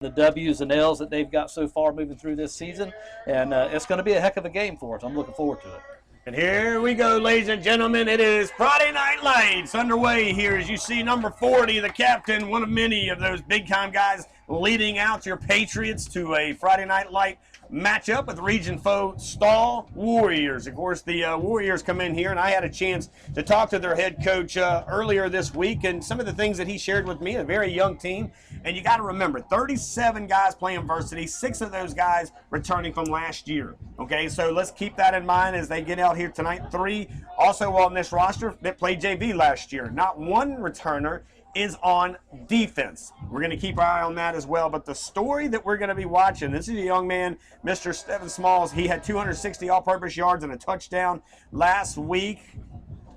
the W's and L's that they've got so far moving through this season, and it's going to be a heck of a game for us. I'm looking forward to it. And here we go, ladies and gentlemen. It is Friday Night Lights underway here. As you see, number 40, the captain, one of many of those big-time guys leading out your Patriots to a Friday Night Light matchup with region foe Stall Warriors. Of course, the Warriors come in here, and I had a chance to talk to their head coach earlier this week, and some of the things that he shared with me, a very young team. And you got to remember, 37 guys playing varsity, 6 of those guys returning from last year. Okay, so let's keep that in mind as they get out here tonight. 3 also on this roster that played JV last year. Not one returner is on defense. We're going to keep our eye on that as well. But the story that we're going to be watching, this is a young man, Mr. Stephen Smalls. He had 260 all-purpose yards and a touchdown last week.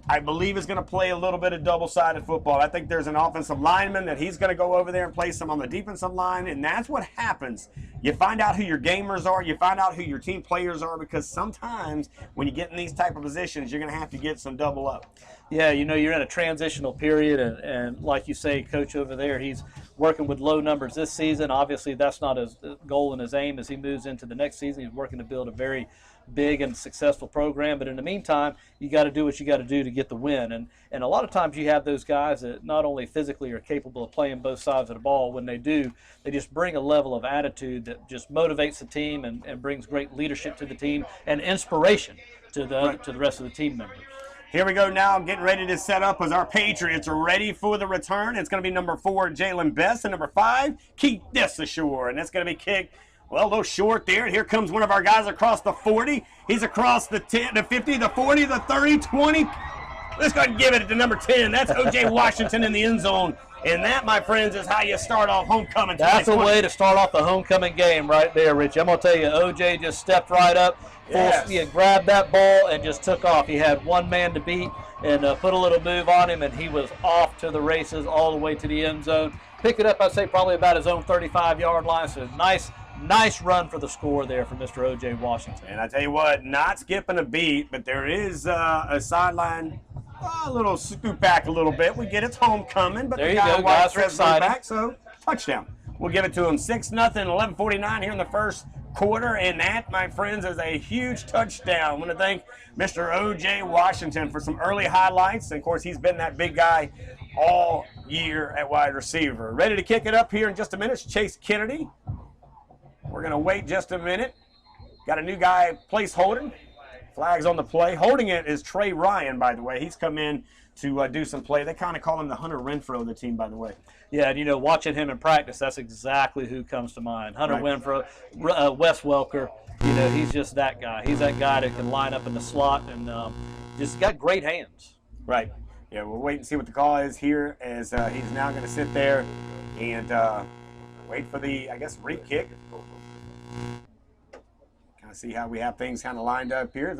I believe is going to play a little bit of double-sided football. I think there's an offensive lineman that he's going to go over there and play some on the defensive line, and that's what happens. You find out who your gamers are, you find out who your team players are, because sometimes when you get in these type of positions, you're going to have to get some double up. Yeah, you know, you're in a transitional period, and like you say, Coach over there, he's working with low numbers this season. Obviously, that's not his goal and his aim as he moves into the next season. He's working to build a very big and successful program, but in the meantime, you got to do what you got to do to get the win. And a lot of times you have those guys that not only physically are capable of playing both sides of the ball. When they do, they just bring a level of attitude that just motivates the team and brings great leadership to the team and inspiration to the rest of the team members. Here we go now, getting ready to set up as our Patriots are ready for the return. It's going to be number 4, Jalen Best, and number 5, keep this ashore. And that's going to be kicked, well, a little short there. And here comes one of our guys across the 40. He's across the 10, the 50, the 40, the 30, 20. Let's go ahead and give it to number 10. That's O.J. Washington in the end zone. And that, my friends, is how you start off homecoming. That's a way to start off the homecoming game right there, Rich. I'm going to tell you, O.J. just stepped right up, grabbed that ball, and just took off. He had one man to beat and put a little move on him, and he was off to the races all the way to the end zone. Picked it up, I'd say, probably about his own 35-yard line. So nice run for the score there for Mr. O.J. Washington. And I tell you what, not skipping a beat, but there is a sideline, a little scoop back a little bit. We get it's homecoming, but there you go, guys are excited. Back, so touchdown. We'll give it to him 6-0, 11:49 here in the first quarter, and that, my friends, is a huge touchdown. I want to thank Mr. O.J. Washington for some early highlights, and of course he's been that big guy all year at wide receiver. Ready to kick it up here in just a minute, Chase Kennedy. We're going to wait just a minute. Got a new guy place holding. Flags on the play. Holding it is Trey Ryan, by the way. He's come in to do some play. They kind of call him the Hunter Renfro of the team, by the way. Yeah, and you know, watching him in practice, that's exactly who comes to mind. Hunter Renfro, Wes Welker, you know, he's just that guy. He's that guy that can line up in the slot and just got great hands. Right. Yeah, we'll wait and see what the call is here as he's now going to sit there and wait for the, I guess, re-kick. Kind of see how we have things kind of lined up here.